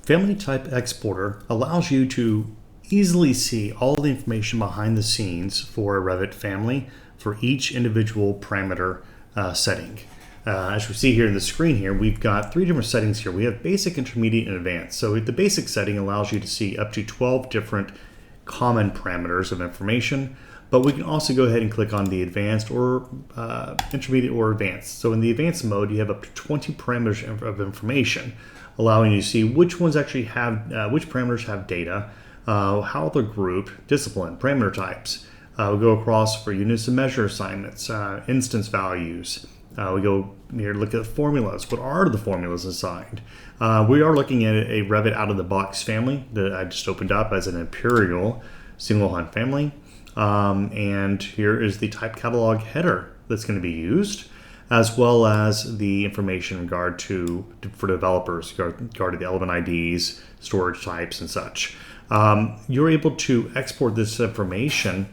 Family Type Exporter allows you to easily see all the information behind the scenes for a Revit family for each individual parameter setting. As we see here in the screen here, we've got 3 different settings here. We have basic, intermediate, and advanced. So the basic setting allows you to see up to 12 different common parameters of information, but we can also go ahead and click on the advanced or intermediate or advanced. So in the advanced mode, you have up to 20 parameters of information, allowing you to see which ones actually have, which parameters have data, how they're grouped, discipline, parameter types. We'll go across for units of measure assignments, instance values. We go here to look at formulas. What are the formulas assigned? We are looking at a Revit out-of-the-box family that I just opened up as an Imperial single hunt family. And here is the type catalog header that's going to be used, as well as the information in regard to for developers, regard to the element IDs, storage types, and such. You're able to export this information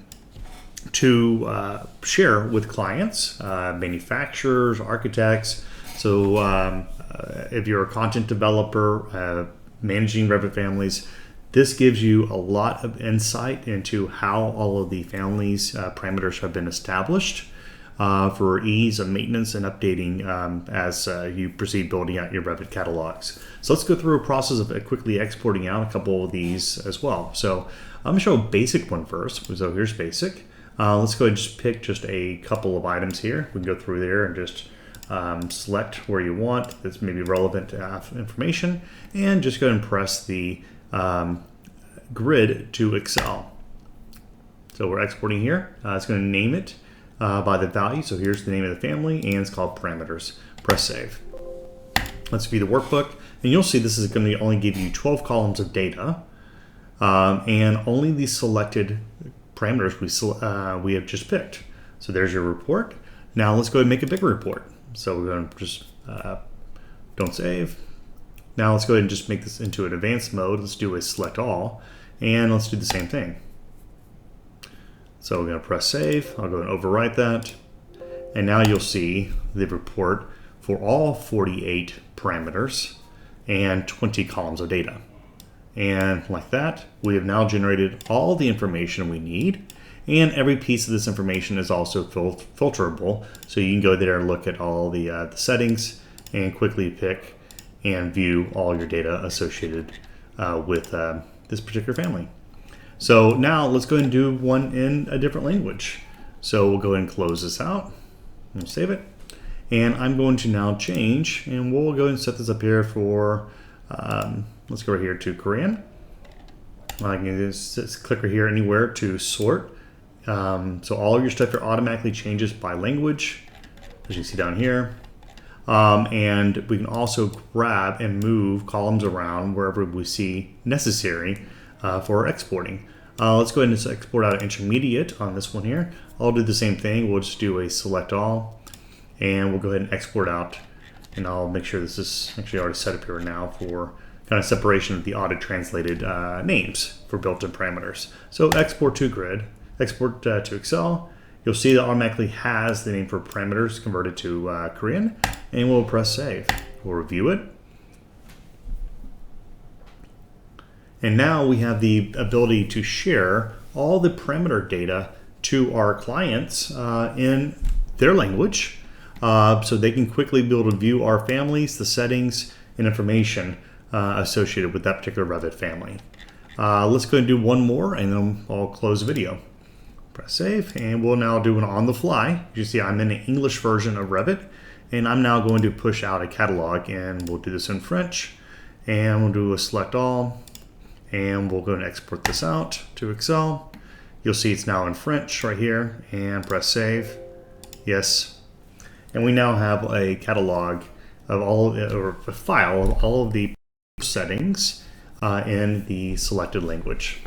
to share with clients, manufacturers, architects. So if you're a content developer managing Revit families, this gives you a lot of insight into how all of the families parameters have been established for ease of maintenance and updating as you proceed building out your Revit catalogs. So let's go through a process of quickly exporting out a couple of these as well. So I'm going to show a basic one first. So here's basic. Let's go ahead and just pick just a couple of items here. We can go through there and just select where you want that's maybe relevant information, and just go ahead and press the grid to Excel. So we're exporting here. It's going to name it by the value. So here's the name of the family, and it's called parameters. Press save. Let's view the workbook, and you'll see this is going to only give you 12 columns of data, and only the selected parameters we have just picked. So there's your report. Now let's go ahead and make a bigger report. So we're going to just don't save. Now let's go ahead and just make this into an advanced mode. Let's do a select all, and let's do the same thing. So we're going to press save. I'll go and overwrite that. And now you'll see the report for all 48 parameters and 20 columns of data. And like that, we have now generated all the information we need. And every piece of this information is also filterable. So you can go there and look at all the settings and quickly pick and view all your data associated with this particular family. So now let's go ahead and do one in a different language. So we'll go ahead and close this out and save it. And I'm going to now change, and we'll go ahead and set this up here for, let's go right here to Korean. I can just click right here anywhere to sort. So all of your stuff here automatically changes by language, as you see down here. And we can also grab and move columns around wherever we see necessary for exporting. Let's go ahead and just export out intermediate on this one here. I'll do the same thing. We'll just do a select all, and we'll go ahead and export out. And I'll make sure this is actually already set up here now for kind of separation of the auto-translated names for built-in parameters. So export to grid, export to Excel. You'll see that automatically has the name for parameters converted to Korean, and we'll press save. We'll review it. And now we have the ability to share all the parameter data to our clients in their language, so they can quickly be able to view our families, the settings, and information associated with that particular Revit family. Let's go and do one more, and then I'll close the video. Press save, and we'll now do an on the fly. You see I'm in the English version of Revit, and I'm now going to push out a catalog, and we'll do this in French, and we'll do a select all, and we'll go and export this out to Excel. You'll see it's now in French right here, and press save. Yes. And we now have a catalog of all, or a file of all of the settings in the selected language.